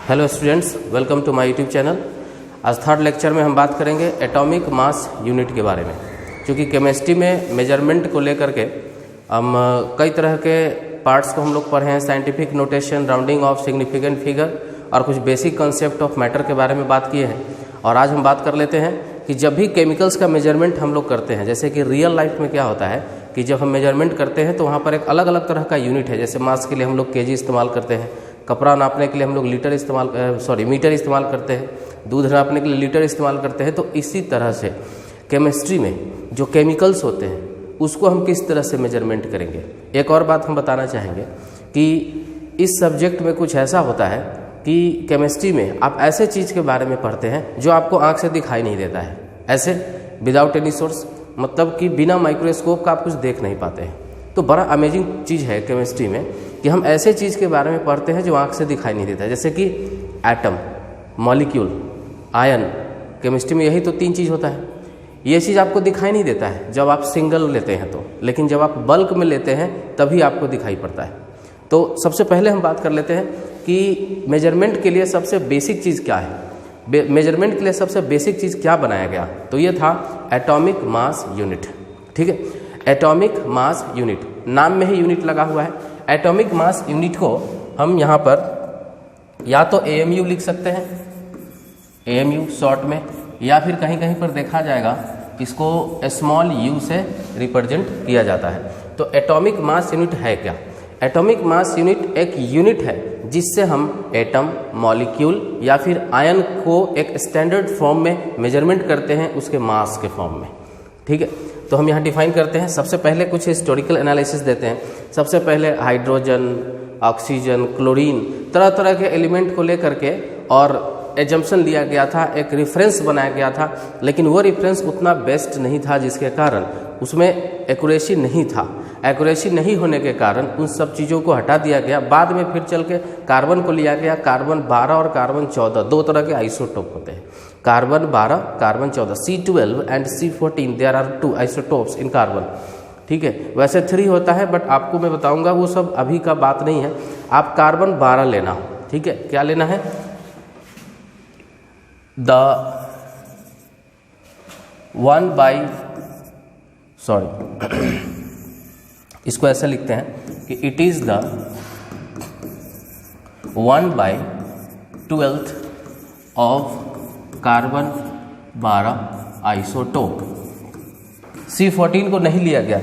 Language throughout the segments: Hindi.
Hello students, welcome to my YouTube channel. आज थर्ड लेक्चर में हम बात करेंगे एटॉमिक मास यूनिट के बारे में। क्योंकि केमिस्ट्री में मेजरमेंट को लेकर के हम कई तरह के पार्ट्स को हम लोग पढ़े हैं, scientific notation, rounding off significant figure और कुछ बेसिक कॉन्सेप्ट ऑफ मैटर के बारे में बात किए हैं। और आज हम बात कर लेते हैं कि जब भी केमिकल्स का मेजरमेंट हम लोग करते हैं, जैसे कि रियल लाइफ में क्या होता है कि जब हम मेजरमेंट करते हैं तो वहाँ पर एक अलग अलग तरह का यूनिट है। जैसे मास के लिए हम लोग केजी इस्तेमाल करते हैं, कपड़ा नापने के लिए हम लोग मीटर इस्तेमाल करते हैं, दूध नापने के लिए लीटर इस्तेमाल करते हैं। तो इसी तरह से केमिस्ट्री में जो केमिकल्स होते हैं उसको हम किस तरह से मेजरमेंट करेंगे। एक और बात हम बताना चाहेंगे कि इस सब्जेक्ट में कुछ ऐसा होता है कि केमिस्ट्री में आप ऐसे चीज़ के बारे में पढ़ते हैं जो आपको आँख से दिखाई नहीं देता है, ऐसे विदाउट एनी सोर्स, मतलब कि बिना माइक्रोस्कोप का आप कुछ देख नहीं पाते हैं। तो बड़ा अमेजिंग चीज़ है केमिस्ट्री में कि हम ऐसे चीज़ के बारे में पढ़ते हैं जो आँख से दिखाई नहीं देता है, जैसे कि एटम, मॉलिक्यूल, आयन। केमिस्ट्री में यही तो तीन चीज़ होता है। ये चीज़ आपको दिखाई नहीं देता है जब आप सिंगल लेते हैं तो, लेकिन जब आप बल्क में लेते हैं तभी आपको दिखाई पड़ता है। तो सबसे पहले हम बात कर लेते हैं कि मेजरमेंट के लिए सबसे बेसिक चीज़ क्या है। मेजरमेंट के लिए सबसे बेसिक चीज़ क्या बनाया गया, तो ये था एटॉमिक मास यूनिट। ठीक है, एटॉमिक मास यूनिट, नाम में ही यूनिट लगा हुआ है। एटॉमिक मास यूनिट को हम यहाँ पर या तो AMU लिख सकते हैं, AMU शॉर्ट में, या फिर कहीं कहीं पर देखा जाएगा इसको स्मॉल u से रिप्रेजेंट किया जाता है। तो एटॉमिक मास यूनिट है क्या? एटॉमिक मास यूनिट एक यूनिट है जिससे हम एटम, मॉलिक्यूल या फिर आयन को एक स्टैंडर्ड फॉर्म में मेजरमेंट करते हैं, उसके मास के फॉर्म में। ठीक है, तो हम यहाँ डिफाइन करते हैं। सबसे पहले कुछ हिस्टोरिकल एनालिसिस देते हैं। सबसे पहले हाइड्रोजन, ऑक्सीजन, क्लोरीन, तरह तरह के एलिमेंट को लेकर के और एजम्पशन लिया गया था, एक रेफरेंस बनाया गया था, लेकिन वो रेफरेंस उतना बेस्ट नहीं था, जिसके कारण उसमें एक्यूरेसी नहीं था। एक्यूरेसी नहीं होने के कारण उन सब चीज़ों को हटा दिया गया। बाद में फिर चल के कार्बन को लिया गया। कार्बन 12 और कार्बन 14 दो तरह के आइसोटोप होते हैं। Carbon 12, carbon 14, C12 and C14, there are 2 isotopes in carbon. ठीक है, वैसे 3 होता है, बट आपको मैं बताऊंगा वो सब अभी का बात नहीं है। आप कार्बन 12 लेना। ठीक है, क्या लेना है? इसको ऐसे लिखते हैं कि it is the 1/12 of carbon 12 isotope. C14 को नहीं लिया गया,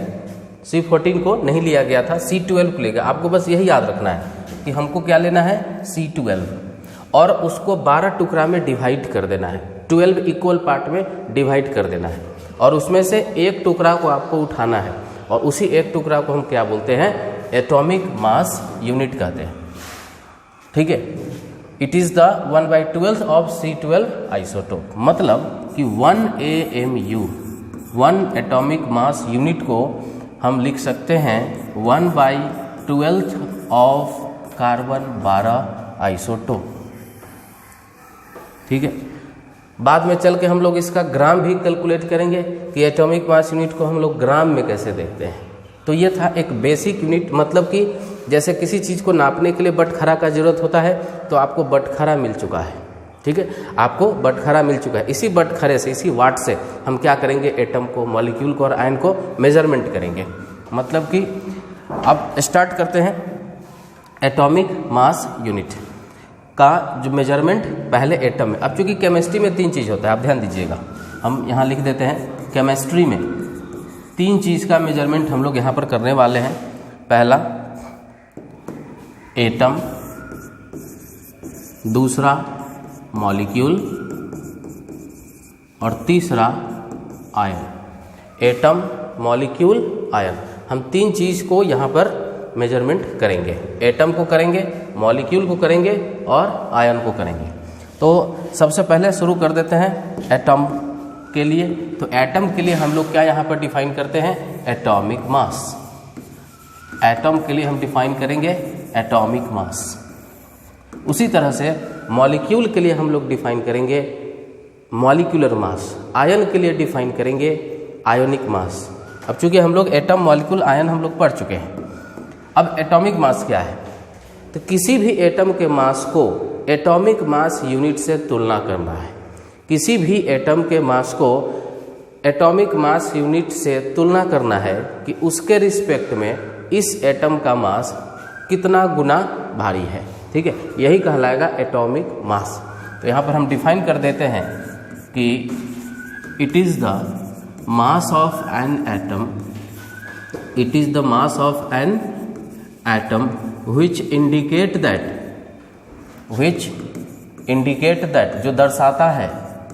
C14 को नहीं लिया गया था, C12 को लिया गया। आपको बस यही याद रखना है कि हमको क्या लेना है, C12, और उसको 12 टुकड़ा में डिवाइड कर देना है, 12 इक्वल पार्ट में डिवाइड कर देना है, और उसमें से एक टुकड़ा को आपको उठाना है, और उसी एक टुकड़ा को हम क्या बोलते हैं, एटॉमिक मास यूनिट कहते हैं। ठीक है, it is the 1/12 of C12 isotope, मतलब कि 1 AMU, 1 एटॉमिक मास यूनिट को हम लिख सकते हैं 1/12 ऑफ कार्बन 12 आइसोटोप। ठीक है, बाद में चल के हम लोग इसका ग्राम भी कैलकुलेट करेंगे कि एटॉमिक मास यूनिट को हम लोग ग्राम में कैसे देखते हैं। तो ये था एक बेसिक यूनिट, मतलब कि जैसे किसी चीज़ को नापने के लिए बटखरा का जरूरत होता है, तो आपको बटखरा मिल चुका है। ठीक है, आपको बटखरा मिल चुका है। इसी बटखरे से, इसी वाट से हम क्या करेंगे, एटम को, मॉलिक्यूल को और आयन को मेजरमेंट करेंगे। मतलब कि अब स्टार्ट करते हैं एटॉमिक मास यूनिट का जो मेजरमेंट पहले एटम में। अब चूंकि केमिस्ट्री में 3 चीज़ होता है, आप ध्यान दीजिएगा, हम यहाँ लिख देते हैं केमिस्ट्री में 3 चीज़ का मेजरमेंट हम लोग यहाँ पर करने वाले हैं। पहला एटम, दूसरा मॉलिक्यूल और तीसरा आयन। एटम, मॉलिक्यूल, आयन, हम 3 चीज़ को यहाँ पर मेजरमेंट करेंगे। एटम को करेंगे, मॉलिक्यूल को करेंगे और आयन को करेंगे। तो सबसे पहले शुरू कर देते हैं एटम के लिए। तो एटम के लिए हम लोग क्या यहाँ पर डिफाइन करते हैं, एटॉमिक मास। एटम के लिए हम डिफाइन करेंगे एटॉमिक मास। उसी तरह से मॉलिक्यूल के लिए हम लोग डिफाइन करेंगे मॉलिक्यूलर मास। आयन के लिए डिफाइन करेंगे आयोनिक मास। अब चूंकि हम लोग एटम, मॉलिक्यूल, आयन हम लोग पढ़ चुके हैं, अब एटॉमिक मास क्या है। तो किसी भी एटम के मास को एटॉमिक मास यूनिट से तुलना करना है। किसी भी एटम के मास को एटॉमिक मास यूनिट से तुलना करना है कि उसके रिस्पेक्ट में इस एटम का मास कितना गुना भारी है। ठीक है, यही कहलाएगा एटॉमिक मास। तो यहाँ पर हम डिफाइन कर देते हैं कि it is the mass of an atom, it is the mass of an atom which indicate that जो दर्शाता है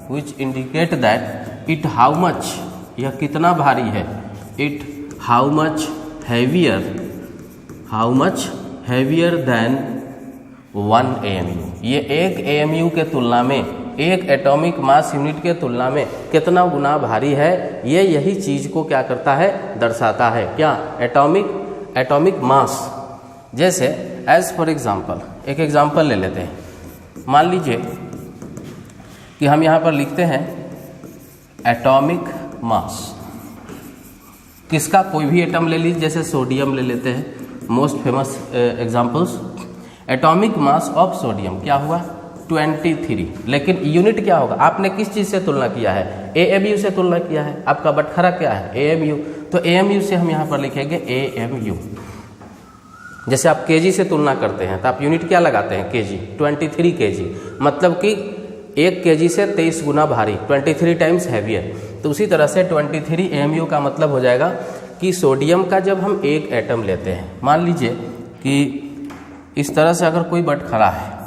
which indicate that it how much, यह कितना भारी है, it how much heavier than 1 AMU। ये एक AMU के तुलना में, एक एटॉमिक मास यूनिट के तुलना में कितना गुना भारी है, ये यही चीज़ को क्या करता है, दर्शाता है। क्या? Atomic mass. जैसे एज फॉर एग्जाम्पल, एक एग्जाम्पल ले लेते हैं। मान लीजिए कि हम यहाँ पर लिखते हैं एटॉमिक मास किसका, कोई भी एटम ले लीजिए, जैसे सोडियम ले लेते हैं, most famous examples. Atomic mass of sodium क्या हुआ, 23। लेकिन यूनिट क्या होगा, आपने किस चीज़ से तुलना किया है, AMU से तुलना किया है। आपका बटखरा क्या है, AMU। तो AMU से हम यहाँ पर लिखेंगे AMU। जैसे आप kg से तुलना करते हैं तो आप यूनिट क्या लगाते हैं, kg, 23 kg, मतलब कि 1 kg से 23 गुना भारी, 23 टाइम्स हैवियर। तो उसी तरह से 23 AMU का मतलब हो जाएगा कि सोडियम का जब हम एक एटम लेते हैं, मान लीजिए कि इस तरह से अगर कोई बटखरा है,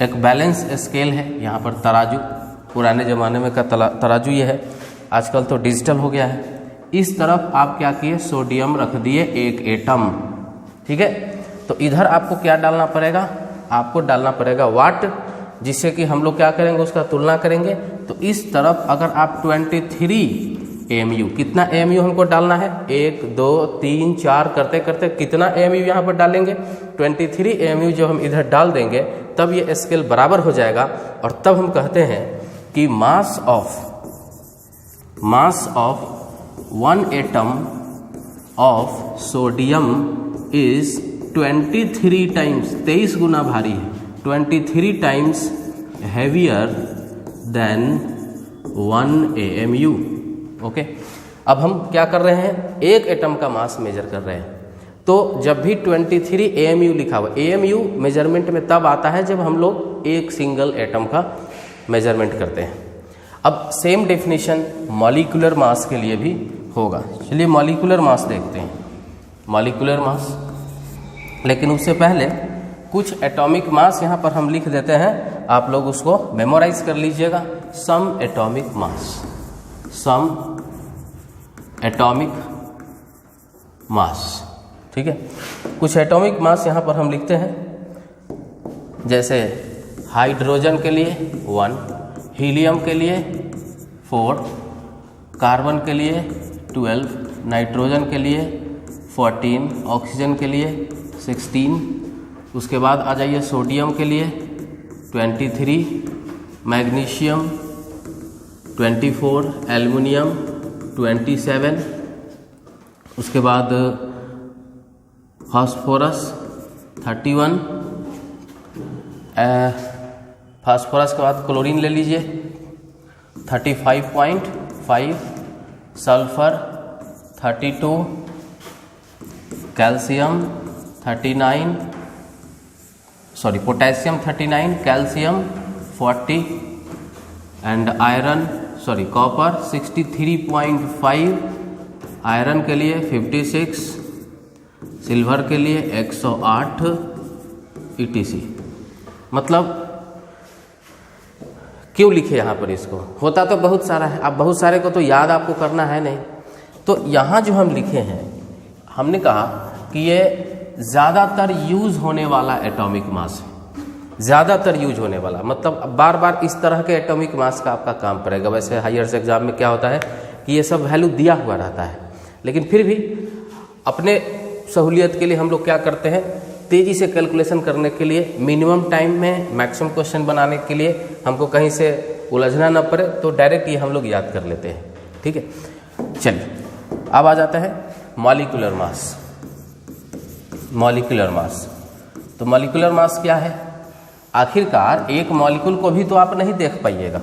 एक बैलेंस स्केल है, यहाँ पर तराजू, पुराने ज़माने में का तराजू ये है, आजकल तो डिजिटल हो गया है। इस तरफ आप क्या किए, सोडियम रख दिए एक एटम। ठीक है, तो इधर आपको क्या डालना पड़ेगा, आपको डालना पड़ेगा वाट, जिससे कि हम लोग क्या करेंगे, उसका तुलना करेंगे। तो इस तरफ अगर आप 23 AMU, कितना AMU हमको डालना है, 1 2 3 4 करते करते कितना AMU यहाँ पर डालेंगे, 23 AMU जो हम इधर डाल देंगे, तब ये स्केल बराबर हो जाएगा। और तब हम कहते हैं कि mass of 1 atom of sodium is 23 times, 23 गुना भारी है, 23 times heavier than 1 AMU। Okay, अब हम क्या कर रहे हैं, एक एटम का मास मेजर कर रहे हैं। तो जब भी 23 AMU लिखा हुआ, AMU मेजरमेंट में तब आता है जब हम लोग एक सिंगल एटम का मेजरमेंट करते हैं। अब सेम डेफिनेशन मॉलिक्यूलर मास के लिए भी होगा। चलिए मॉलिक्यूलर मास देखते हैं, मॉलिक्यूलर मास। लेकिन उससे पहले कुछ एटॉमिक मास यहाँ पर हम लिख देते हैं, आप लोग उसको मेमोराइज कर लीजिएगा। सम एटॉमिक मास, ठीक है। कुछ एटॉमिक मास यहाँ पर हम लिखते हैं, जैसे हाइड्रोजन के लिए 1, हीलियम के लिए 4, कार्बन के लिए 12, नाइट्रोजन के लिए 14, ऑक्सीजन के लिए 16। उसके बाद आ जाइए सोडियम के लिए 23, मैग्नीशियम 24, एल्युमिनियम 27। उसके बाद फास्फोरस 31, फास्फोरस के बाद क्लोरीन ले लीजिए 35.5, sulphur 32, calcium 39, potassium 39, calcium 40 and iron copper 63.5, iron के लिए 56, सिल्वर के लिए 108 ETC। मतलब क्यों लिखे यहाँ पर इसको, होता तो बहुत सारा है, अब बहुत सारे को तो याद आपको करना है नहीं। तो यहाँ जो हम लिखे हैं, हमने कहा कि ये ज़्यादातर यूज़ होने वाला एटॉमिक मास है, ज़्यादातर यूज होने वाला, मतलब बार बार इस तरह के एटॉमिक मास का आपका काम पड़ेगा। वैसे हायर एग्जाम में क्या होता है कि ये सब वैल्यू दिया हुआ रहता है, लेकिन फिर भी अपने सहूलियत के लिए हम लोग क्या करते हैं, तेज़ी से कैलकुलेशन करने के लिए, मिनिमम टाइम में मैक्सिमम क्वेश्चन बनाने के लिए, हमको कहीं से उलझना ना पड़े, तो डायरेक्ट ये हम लोग याद कर लेते हैं। ठीक है, चलिए अब आ जाता है मॉलिक्यूलर मास। तो मॉलिक्यूलर मास क्या है? आखिरकार एक मॉलिक्यूल को भी तो आप नहीं देख पाइएगा,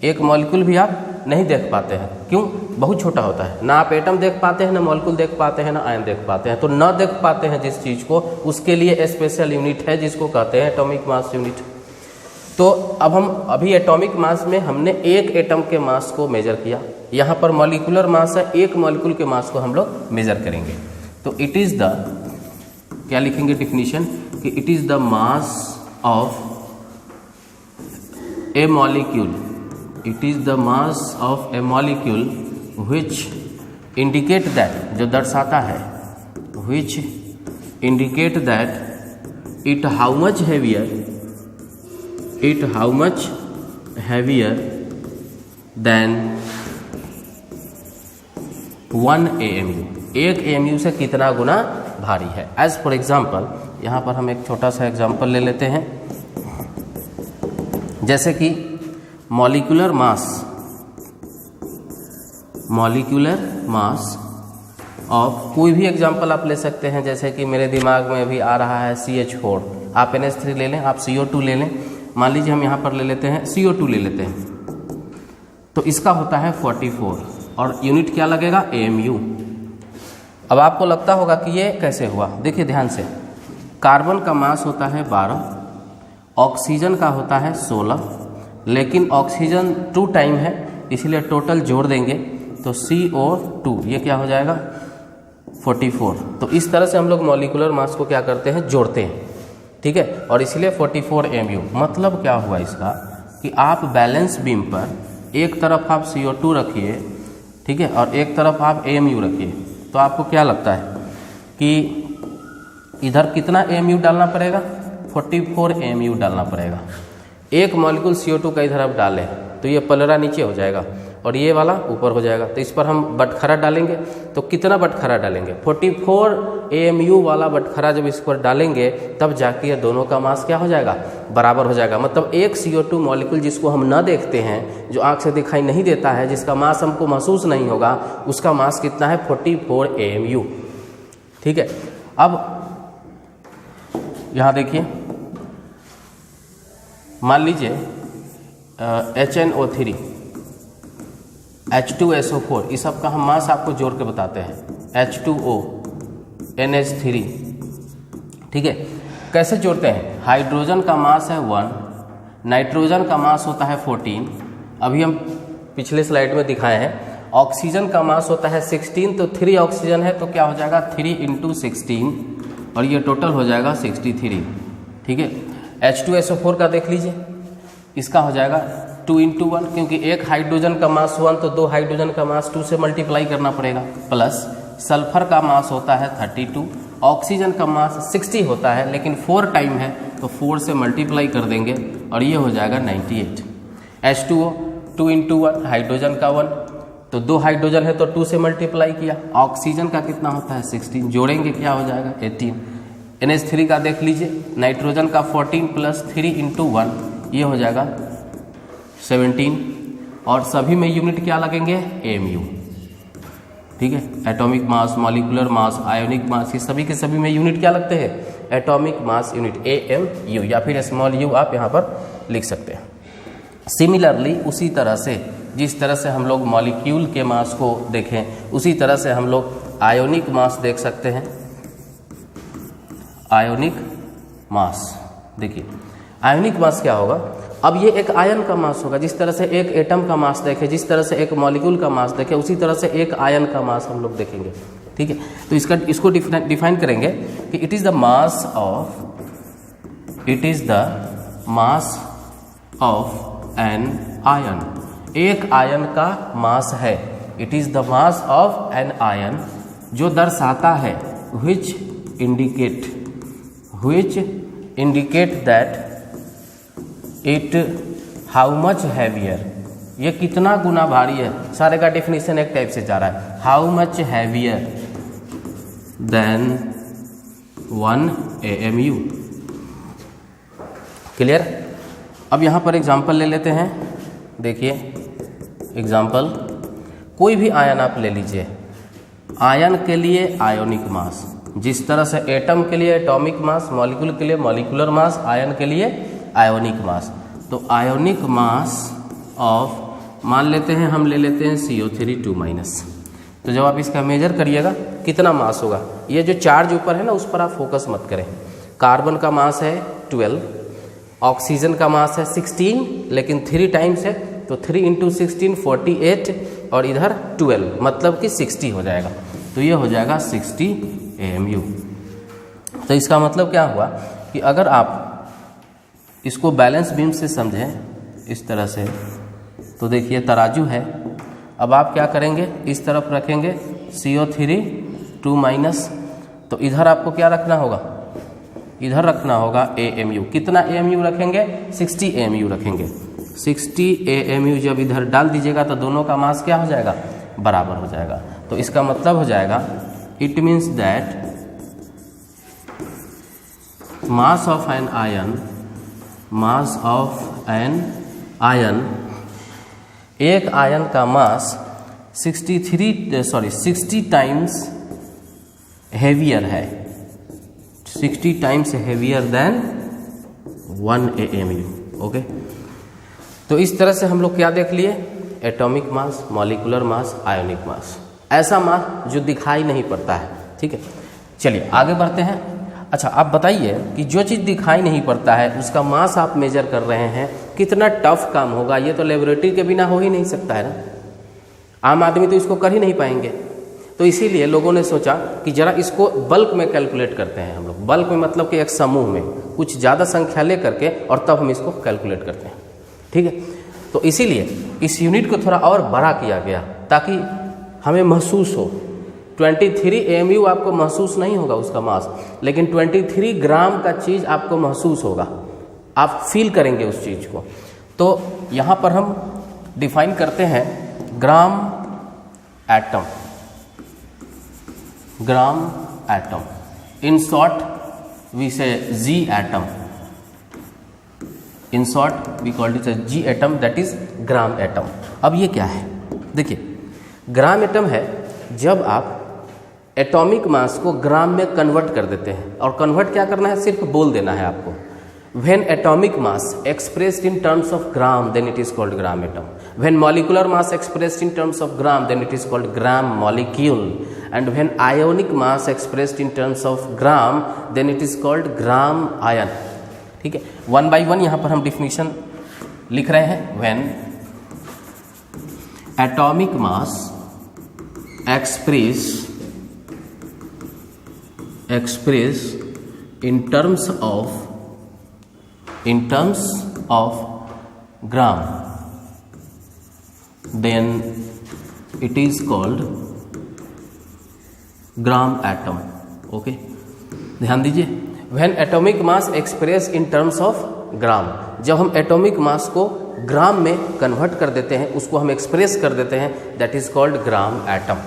एक मॉलिक्यूल भी आप नहीं देख पाते हैं। क्यों? बहुत छोटा होता है। ना आप एटम देख पाते हैं, ना मॉलिक्यूल देख पाते हैं, ना आयन देख पाते हैं। तो न देख पाते हैं जिस चीज़ को, उसके लिए स्पेशल यूनिट है जिसको कहते हैं एटॉमिक मास यूनिट। तो अब हम अभी एटॉमिक मास में हमने एक एटम के मास को मेजर किया, यहाँ पर मॉलिक्यूलर मास है, एक मॉलिक्यूल के मास को हम लोग मेजर करेंगे। तो इट इज़ द, क्या लिखेंगे डिफिनीशन कि it is the mass of A molecule, it is the mass of A molecule which indicate that, जो दर्शाता है, which indicate that it how much heavier, it how much heavier than 1 AMU, एक AMU से कितना गुना भारी है। एज फॉर एग्जाम्पल, यहाँ पर हम एक छोटा सा एग्जाम्पल ले लेते हैं, जैसे कि molecular mass, molecular mass of, कोई भी एग्जाम्पल आप ले सकते हैं। जैसे कि मेरे दिमाग में अभी आ रहा है CH4, आप NH3 ले लें, आप CO2 ले लें। मान लीजिए हम यहाँ पर ले लेते हैं CO2 ले लेते हैं, तो इसका होता है 44 और यूनिट क्या लगेगा? AMU। अब आपको लगता होगा कि ये कैसे हुआ, देखिए ध्यान से। कार्बन का मास होता है 12, ऑक्सीजन का होता है 16, लेकिन ऑक्सीजन 2 टाइम है, इसलिए टोटल जोड़ देंगे तो CO2, ये क्या हो जाएगा? 44। तो इस तरह से हम लोग मॉलिक्यूलर मास को क्या करते हैं? जोड़ते हैं, ठीक है। और इसलिए 44 AMU। मतलब क्या हुआ इसका कि आप बैलेंस बीम पर एक तरफ आप CO2 रखिए, ठीक है, और एक तरफ आप AMU रखिए, तो आपको क्या लगता है कि इधर कितना AMU डालना पड़ेगा? 44 AMU डालना पड़ेगा। एक मॉलिक्यूल CO2 का इधर आप डालें तो ये पलरा नीचे हो जाएगा और ये वाला ऊपर हो जाएगा। तो इस पर हम बटखरा डालेंगे, तो कितना बटखरा डालेंगे? 44 AMU वाला बटखरा जब इस पर डालेंगे तब जाके ये दोनों का मास क्या हो जाएगा? बराबर हो जाएगा। मतलब एक CO2 मॉलिक्यूल जिसको हम न देखते हैं, जो आँख से दिखाई नहीं देता है, जिसका मास हमको महसूस नहीं होगा, उसका मास कितना है? 44 AMU, ठीक है। अब यहाँ देखिए, मान लीजिए HNO3, H2SO4, इस सब का हम मास आपको जोड़ के बताते हैं। H2O, NH3, ठीक है। कैसे जोड़ते हैं? हाइड्रोजन का मास है 1, नाइट्रोजन का मास होता है 14, अभी हम पिछले स्लाइड में दिखाए हैं। ऑक्सीजन का मास होता है 16, तो 3 ऑक्सीजन है तो क्या हो जाएगा? 3 × 16 और ये टोटल हो जाएगा 63, ठीक है। H2SO4 का देख लीजिए, इसका हो जाएगा 2 × 1, क्योंकि एक हाइड्रोजन का मास 1 तो 2 हाइड्रोजन का मास 2 से मल्टीप्लाई करना पड़ेगा। प्लस सल्फर का मास होता है 32, ऑक्सीजन का मास 60 होता है, लेकिन 4 टाइम है तो 4 से मल्टीप्लाई कर देंगे और ये हो जाएगा 98। H2O 2 × 1, हाइड्रोजन का 1 तो 2 हाइड्रोजन है तो 2 से मल्टीप्लाई किया। ऑक्सीजन का कितना होता है? 16, जोड़ेंगे क्या हो जाएगा? 18। NH3 का देख लीजिए, नाइट्रोजन का 14 + 3 × 1, ये हो जाएगा 17। और सभी में यूनिट क्या लगेंगे? AMU, ठीक है। Atomic mass, molecular mass, ionic mass, ये सभी के सभी में यूनिट क्या लगते हैं? एटॉमिक मास यूनिट, AMU, या फिर स्मॉल u आप यहाँ पर लिख सकते हैं। सिमिलरली उसी तरह से, जिस तरह से हम लोग मॉलिक्यूल के मास को देखें, उसी तरह से हम लोग आयोनिक मास देख सकते हैं। आयोनिक मास, देखिए आयोनिक मास क्या होगा? अब ये एक आयन का मास होगा। जिस तरह से एक एटम का मास देखे, जिस तरह से एक मॉलिक्यूल का मास देखे, उसी तरह से एक आयन का मास हम लोग देखेंगे, ठीक है। तो इसको डिफाइन करेंगे कि it is the mass of an ion, एक आयन का मास है। It is the mass of an ion, जो दर्शाता है which indicate that it how much heavier, ये कितना गुना भारी है। सारे का डेफिनेशन एक टाइप से जा रहा है, how much heavier than 1 AMU। Clear? अब यहाँ पर एग्जाम्पल ले लेते हैं। देखिए एग्जाम्पल, कोई भी आयन आप ले लीजिए। आयन के लिए आयोनिक मास, जिस तरह से एटम के लिए एटॉमिक मास, मॉलिक्यूल के लिए मॉलिक्यूलर मास, आयन के लिए आयोनिक मास। तो आयोनिक मास ऑफ, मान लेते हैं हम ले लेते हैं CO3 2-। तो जब आप इसका मेजर करिएगा कितना मास होगा, ये जो चार्ज ऊपर है ना उस पर आप फोकस मत करें। कार्बन का मास है 12, ऑक्सीजन का मास है 16, लेकिन 3 टाइम्स है तो 3 × 16 48 और इधर 12, मतलब कि 60 हो जाएगा। तो ये हो जाएगा 60 AMU। तो इसका मतलब क्या हुआ कि अगर आप इसको बैलेंस बीम से समझें इस तरह से, तो देखिए तराजू है। अब आप क्या करेंगे, इस तरफ रखेंगे CO3 2-, तो इधर आपको क्या रखना होगा, इधर रखना होगा AMU। कितना AMU रखेंगे, 60 AMU रखेंगे। 60 AMU जब इधर डाल दीजिएगा तो दोनों का मास क्या हो जाएगा, बराबर हो जाएगा। तो इसका मतलब हो जाएगा, it means that mass of an ion, mass of an ion, एक आयन का मास 60 टाइम्स हेवियर है, 60 times heavier than 1 AMU। Okay, तो इस तरह से हम लोग क्या देख लिए, atomic mass, molecular mass, ionic mass, ऐसा मास जो दिखाई नहीं पड़ता है। ठीक है, चलिए आगे बढ़ते हैं। अच्छा, आप बताइए कि जो चीज़ दिखाई नहीं पड़ता है उसका मास आप मेजर कर रहे हैं, कितना टफ काम होगा। ये तो लेबोरेटरी के बिना हो ही नहीं सकता है ना, आम आदमी तो इसको कर ही नहीं पाएंगे। तो इसीलिए लोगों ने सोचा कि जरा इसको बल्क में कैलकुलेट करते हैं हम लोग। बल्क में मतलब कि एक समूह में कुछ ज़्यादा संख्या ले करके और तब हम इसको कैलकुलेट करते हैं। ठीक है, तो इसीलिए इस यूनिट को थोड़ा और बड़ा किया गया ताकि हमें महसूस हो। 23 AMU आपको महसूस नहीं होगा उसका मास, लेकिन 23 ग्राम का चीज़ आपको महसूस होगा, आप फील करेंगे उस चीज़ को। तो यहाँ पर हम डिफाइन करते हैं gram atom, gram atom, in short we say G atom, in short we called it as G atom, that is gram atom. अब ये क्या है, देखिए ग्राम एटम है जब आप एटॉमिक मास को ग्राम में कन्वर्ट कर देते हैं। और कन्वर्ट क्या करना है, सिर्फ बोल देना है आपको। When atomic mass expressed in terms of gram then it is called gram atom. When molecular mass expressed in terms of gram then it is called gram molecule. And when ionic mass expressed in terms of gram then it is called gram ion. ठीक है, 1 by 1 यहाँ पर हम डिफिनीशन लिख रहे हैं। When atomic mass express in terms of gram, then it is called gram atom. Okay, ध्यान दीजिए, when atomic mass express in terms of gram, जब हम एटॉमिक मास को ग्राम में कन्वर्ट कर देते हैं, उसको हम एक्सप्रेस कर देते हैं, that is called gram atom.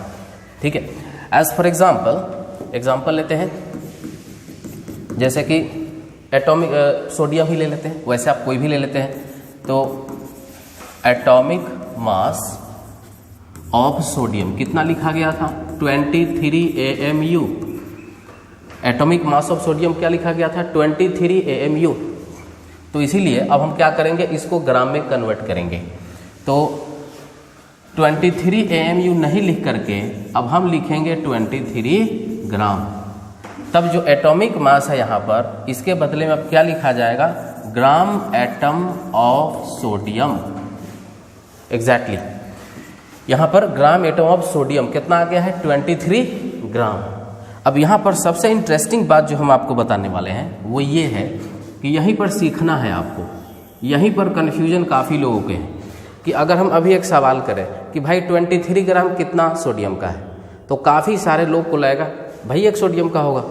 ठीक है, एज फॉर एग्जाम्पल लेते हैं, जैसे कि एटॉमिक सोडियम ही ले लेते हैं, वैसे आप कोई भी ले लेते हैं। तो एटॉमिक मास ऑफ सोडियम कितना लिखा गया था, 23 AMU। Atomic mass of sodium क्या लिखा गया था, 23 AMU। तो इसीलिए अब हम क्या करेंगे, इसको ग्राम में कन्वर्ट करेंगे। तो 23 AMU नहीं लिख करके अब हम लिखेंगे 23 ग्राम। तब जो एटॉमिक मास है यहाँ पर, इसके बदले में अब क्या लिखा जाएगा, gram atom of sodium. Exactly यहाँ पर ग्राम एटम ऑफ सोडियम कितना आ गया है, 23 ग्राम। अब यहाँ पर सबसे इंटरेस्टिंग बात जो हम आपको बताने वाले हैं वो ये है कि यहीं पर सीखना है आपको। यहीं पर कन्फ्यूजन काफ़ी लोगों के हैं कि अगर हम अभी एक सवाल करें कि भाई 23 ग्राम कितना सोडियम का है, तो काफ़ी सारे लोग को लगेगा भाई एक सोडियम का होगा,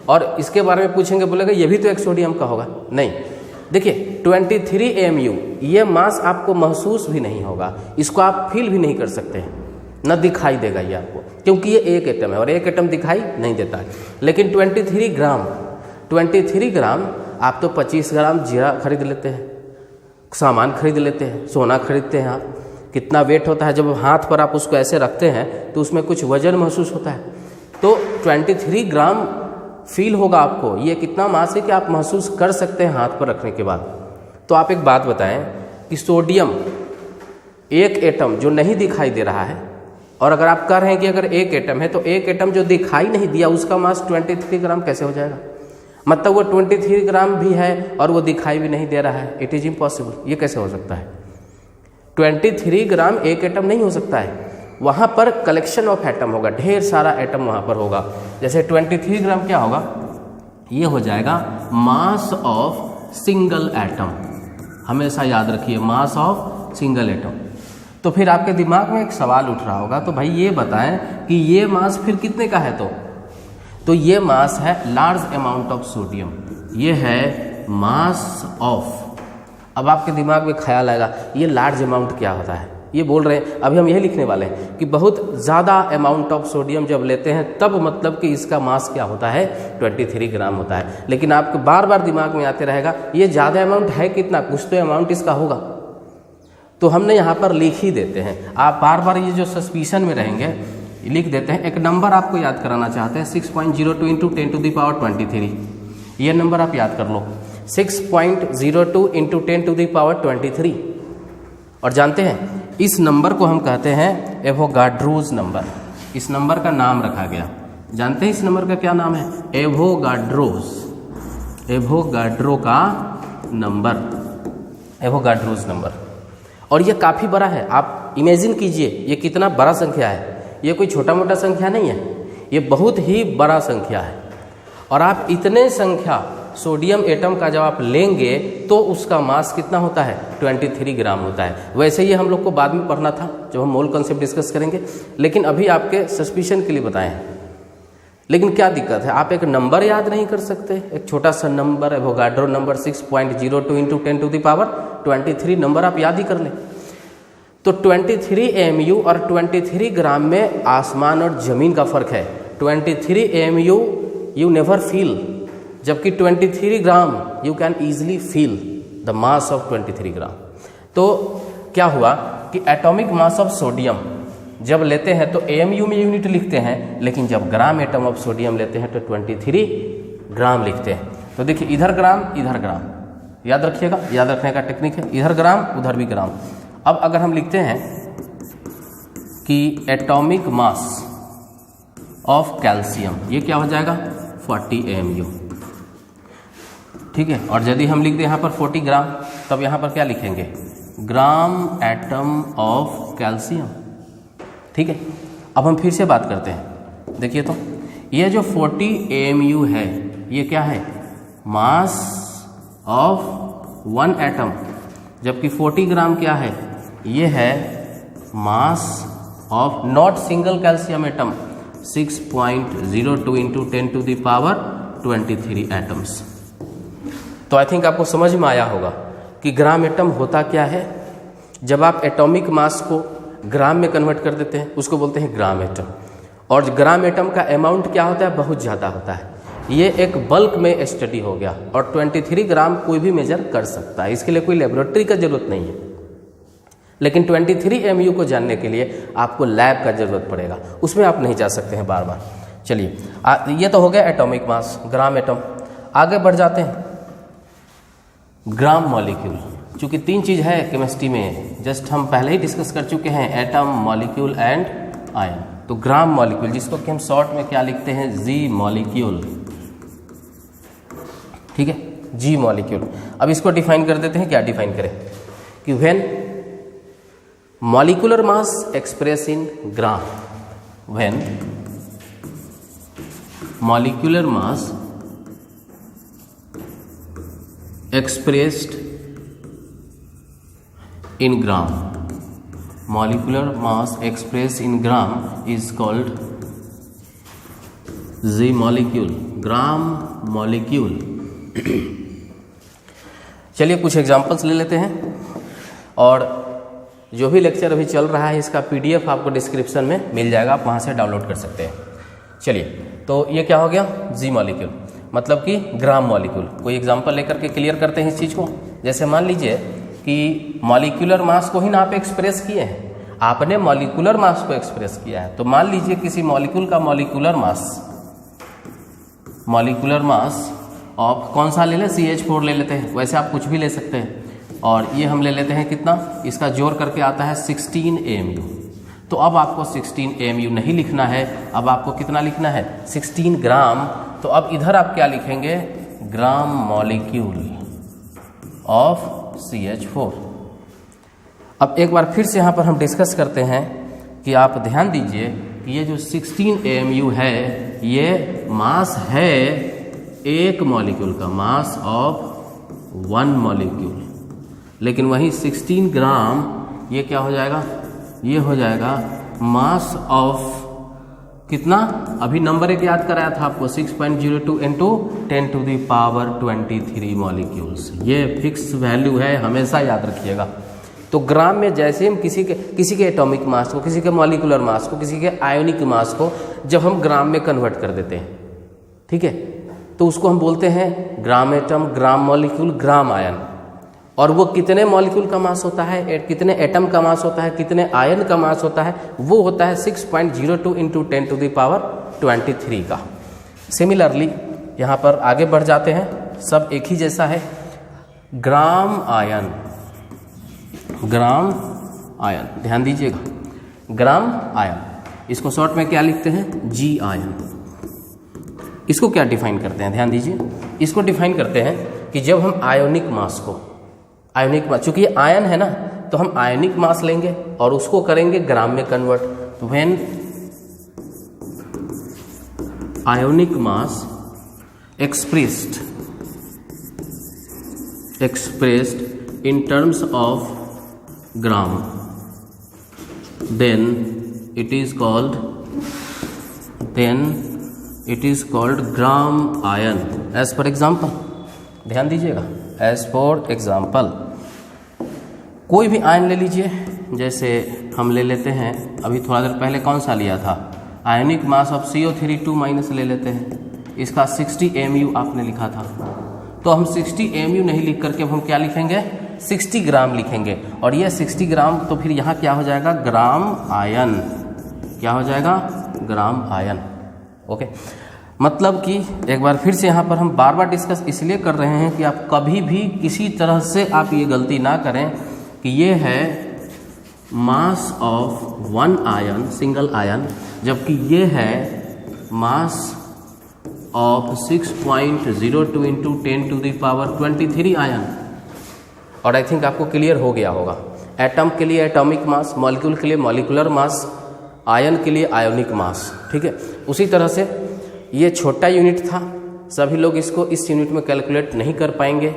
और इसके बारे में पूछेंगे बोलेगा ये भी तो एक सोडियम का होगा। नहीं, देखिए 23 AMU ये मास आपको महसूस भी नहीं होगा, इसको आप फील भी नहीं कर सकते हैं, न दिखाई देगा ये आपको, क्योंकि ये एक एटम है और एक एटम दिखाई नहीं देता है। लेकिन 23 ग्राम आप तो 25 ग्राम जीरा खरीद लेते हैं, सामान खरीद लेते हैं, सोना खरीदते हैं आप। कितना वेट होता है, जब हाथ पर आप उसको ऐसे रखते हैं तो उसमें कुछ वजन महसूस होता है। तो 23 ग्राम फील होगा आपको। ये कितना मास है कि आप महसूस कर सकते हैं हाथ पर रखने के बाद। तो आप एक बात बताएं कि सोडियम एक एटम जो नहीं दिखाई दे रहा है, और अगर आप कह रहे हैं कि अगर एक एटम है तो एक एटम जो दिखाई नहीं दिया उसका मास 23 ग्राम कैसे हो जाएगा? मतलब वो 23 ग्राम भी है और वो दिखाई भी नहीं दे रहा है। It is impossible. ये कैसे हो सकता है? 23 ग्राम एक एटम नहीं हो सकता है। वहाँ पर कलेक्शन ऑफ एटम होगा, ढेर सारा एटम वहाँ पर होगा। जैसे 23 ग्राम क्या होगा? ये हो जाएगा मास ऑफ सिंगल एटम। हमेशा याद रखिए, मास ऑफ सिंगल एटम। तो फिर आपके दिमाग में एक सवाल उठ रहा होगा, तो भाई ये बताएं कि ये मास फिर कितने का है? तो ये मास है लार्ज अमाउंट ऑफ सोडियम। ये है मास ऑफ। अब आपके दिमाग में ख्याल आएगा ये लार्ज अमाउंट क्या होता है? ये बोल रहे हैं, अभी हम यही लिखने वाले हैं कि बहुत ज़्यादा अमाउंट ऑफ सोडियम जब लेते हैं तब मतलब कि इसका मास क्या होता है? 23 ग्राम होता है। लेकिन आपके बार बार दिमाग में आते रहेगा ये ज़्यादा अमाउंट है कितना, कुछ तो अमाउंट इसका होगा। तो हमने यहाँ पर लिख ही देते हैं। आप बार बार ये जो सस्पिशन में रहेंगे लिख देते हैं। एक नंबर आपको याद कराना चाहते हैं 6.02 इंटू 10⁻23। ये नंबर आप याद कर लो, 6.02 इंटू 10⁻23। और जानते हैं इस नंबर को हम कहते हैं एवोगाड्रोज नंबर। इस नंबर का नाम रखा गया, जानते हैं इस नंबर का क्या नाम है? एवोगाड्रोज। एवोगाड्रो का नंबर, एवोगाड्रोज नंबर। और ये काफ़ी बड़ा है। आप इमेजिन कीजिए ये कितना बड़ा संख्या है। ये कोई छोटा मोटा संख्या नहीं है, ये बहुत ही बड़ा संख्या है। और आप इतने संख्या सोडियम एटम का जब आप लेंगे तो उसका मास कितना होता है? 23 ग्राम होता है। वैसे ही हम लोग को बाद में पढ़ना था जब हम मोल कॉन्सेप्ट डिस्कस करेंगे, लेकिन अभी आपके सस्पिशन के लिए बताए हैं। लेकिन क्या दिक्कत है? आप एक नंबर याद नहीं कर सकते? एक छोटा सा number Avogadro number 6.02 into 10⁻23 number आप याद ही कर लें। तो 23 AMU और 23 ग्राम में आसमान और जमीन का फर्क है। 23 AMU यू नेवर फील, जबकि 23 gram you can easily feel the mass of 23 ग्राम। तो क्या हुआ कि एटॉमिक मास ऑफ सोडियम जब लेते हैं तो AMU में यूनिट लिखते हैं, लेकिन जब ग्राम एटम ऑफ सोडियम लेते हैं तो 23 ग्राम लिखते हैं। तो देखिए इधर ग्राम इधर ग्राम, याद रखिएगा, याद रखने का टेक्निक है। इधर ग्राम उधर भी ग्राम। अब अगर हम लिखते हैं कि एटॉमिक मास ऑफ कैल्शियम, ये क्या हो जाएगा? 40 AMU। ठीक है। और यदि हम लिख दें यहाँ पर 40 ग्राम, तब यहाँ पर क्या लिखेंगे? Gram atom of calcium. ठीक है। अब हम फिर से बात करते हैं। देखिए तो ये जो 40 AMU है ये क्या है? मास ऑफ 1 एटम, जबकि 40 ग्राम क्या है? ये है mass of not single calcium atom 6.02 into 10⁻23 atoms. तो आई थिंक आपको समझ में आया होगा कि ग्राम एटम होता क्या है। जब आप एटॉमिक मास को ग्राम में कन्वर्ट कर देते हैं उसको बोलते हैं ग्राम एटम। और ग्राम एटम का अमाउंट क्या होता है? बहुत ज़्यादा होता है। ये एक बल्क में स्टडी हो गया और 23 ग्राम कोई भी मेजर कर सकता है। इसके लिए कोई लेबोरेटरी का जरूरत नहीं है। लेकिन 23 AMU को जानने के लिए आपको लैब का जरूरत पड़ेगा, उसमें आप नहीं जा सकते हैं बार बार। चलिए ये तो हो गया एटॉमिक मास, ग्राम एटम। आगे बढ़ जाते हैं ग्राम मॉलिक्यूल। चूँकि 3 चीज़ है केमिस्ट्री में, जस्ट हम पहले ही डिस्कस कर चुके हैं, एटम, मॉलिक्यूल एंड आयन। तो ग्राम मॉलिक्यूल जिसको कि हम शॉर्ट में क्या लिखते हैं? G molecule. ठीक है, G मॉलिक्यूल। अब इसको डिफाइन कर देते हैं। क्या डिफाइन करें? कि when molecular mass express in gram, when molecular mass expressed in gram, molecular mass expressed in gram is called Z molecule, gram molecule। चलिए कुछ एग्जांपल्स ले लेते हैं। और जो भी लेक्चर अभी चल रहा है इसका PDF आपको डिस्क्रिप्शन में मिल जाएगा, आप वहाँ से डाउनलोड कर सकते हैं। चलिए तो ये क्या हो गया? जी मॉलिक्यूल, मतलब कि ग्राम मॉलिक्यूल। कोई एग्जांपल लेकर के क्लियर करते हैं इस चीज़ को। जैसे मान लीजिए कि मॉलिक्यूलर मास को ही ना आप एक्सप्रेस किए हैं। आपने मॉलिक्यूलर मास को एक्सप्रेस किया है। तो मान लीजिए किसी मॉलिक्यूल का मॉलिक्यूलर मास ऑफ कौन सा ले लें, CH4 ले लेते हैं, वैसे आप कुछ भी ले सकते हैं। और ये हम ले लेते हैं कितना, इसका जोड़ करके आता है 16 AMU। तो अब आपको 16 AMU नहीं लिखना है, अब आपको कितना लिखना है, 16 ग्राम। तो अब इधर आप क्या लिखेंगे, ग्राम मॉलिक्यूल ऑफ CH4। अब एक बार फिर से यहाँ पर हम डिस्कस करते हैं कि आप ध्यान दीजिए कि ये जो 16 AMU है ये मास है एक मॉलिक्यूल का, मास ऑफ 1 मॉलिक्यूल। लेकिन वही 16 ग्राम ये क्या हो जाएगा, ये हो जाएगा मास ऑफ कितना, अभी नंबर एक याद कराया था आपको, 6.02 इंटू 10⁻23 मॉलिक्यूल्स। ये फिक्स वैल्यू है, हमेशा याद रखिएगा। तो ग्राम में जैसे हम किसी के एटॉमिक मास को, किसी के मॉलिकुलर मास को, किसी के आयोनिक मास को जब हम ग्राम में कन्वर्ट कर देते हैं, ठीक है, तो उसको हम बोलते हैं ग्राम एटम, ग्राम मॉलिक्यूल, ग्राम आयन। और वो कितने मॉलिक्यूल का मास होता है, कितने एटम का मास होता है, कितने आयन का मास होता है, वो होता है 6.02 इंटू 10⁻23 का। सिमिलरली यहाँ पर आगे बढ़ जाते हैं, सब एक ही जैसा है। ग्राम आयन, ग्राम आयन, ध्यान दीजिएगा, ग्राम आयन, इसको शॉर्ट में क्या लिखते हैं, G आयन। इसको क्या डिफाइन करते हैं, ध्यान दीजिए, इसको डिफाइन करते हैं कि जब हम आयोनिक मास को, आयोनिक मास, चूंकि ये आयन है ना, तो हम आयोनिक मास लेंगे और उसको करेंगे ग्राम में कन्वर्ट। तो when ionic mass expressed in terms of gram, then it is called gram ion as per example। ध्यान दीजिएगा, as for example कोई भी आयन ले लीजिए, जैसे हम ले लेते हैं, अभी थोड़ा देर पहले कौन सा लिया था, आयोनिक मास ऑफ CO3 2- ले लेते हैं, इसका 60 AMU आपने लिखा था। तो हम 60 AMU नहीं लिख करके अब हम क्या लिखेंगे, 60 ग्राम लिखेंगे। और ये 60 ग्राम तो फिर यहाँ क्या हो जाएगा, ग्राम आयन, क्या हो जाएगा, ग्राम आयन। ओके, मतलब कि एक बार फिर से यहाँ पर हम बार बार डिस्कस इसलिए कर रहे हैं कि आप कभी भी किसी तरह से आप ये गलती ना करें कि ये है mass of 1 ion, single ion, जबकि ये है मास ऑफ 6.02 इंटू 10⁻23 आयन। और आई थिंक आपको क्लियर हो गया होगा, एटम के लिए एटॉमिक मास, मॉलिक्यूल के लिए मॉलिकुलर मास, आयन के लिए आयोनिक मास, ठीक है। उसी तरह से ये छोटा यूनिट था, सभी लोग इसको इस यूनिट में कैलकुलेट नहीं कर पाएंगे,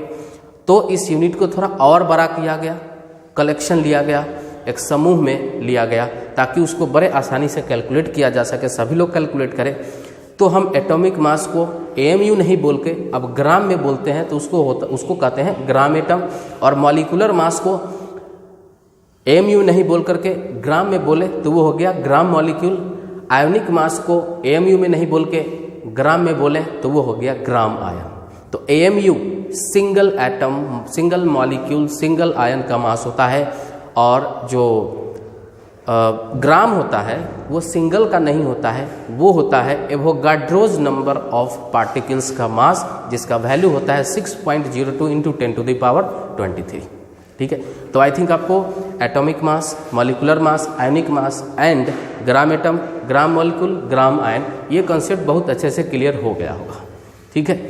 तो इस यूनिट को थोड़ा और बड़ा किया गया, कलेक्शन लिया गया, एक समूह में लिया गया, ताकि उसको बड़े आसानी से कैलकुलेट किया जा सके, सभी लोग कैलकुलेट करें। तो हम एटॉमिक मास को AMU नहीं बोल के अब ग्राम में बोलते हैं, तो उसको कहते हैं ग्राम एटम। और मॉलिकुलर मास को AMU नहीं बोल करके ग्राम में बोले तो वो हो गया ग्राम मॉलिक्यूल। आयोनिक मास को AMU में नहीं बोल के ग्राम में बोले तो वो हो गया ग्राम आयन। तो AMU single atom, single molecule, single ion का मास होता है, और जो ग्राम होता है वो सिंगल का नहीं होता है, वो होता है एवोगाड्रोज नंबर ऑफ पार्टिकल्स का मास, जिसका वैल्यू होता है 6.02 इंटू 10⁻23। ठीक है, तो आई थिंक आपको atomic mass, molecular mass, ionic mass and gram atom, gram molecule, gram ion, ये कॉन्सेप्ट बहुत अच्छे से क्लियर हो गया होगा। ठीक है,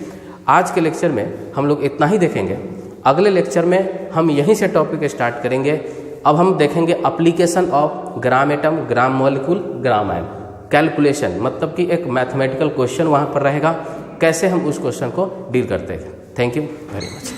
आज के लेक्चर में हम लोग इतना ही देखेंगे। अगले लेक्चर में हम यहीं से टॉपिक स्टार्ट करेंगे। अब हम देखेंगे application of gram atom, gram molecule, gram ion, calculation, मतलब कि एक मैथमेटिकल क्वेश्चन वहाँ पर रहेगा, कैसे हम उस क्वेश्चन को डील करते हैं। Thank you very much.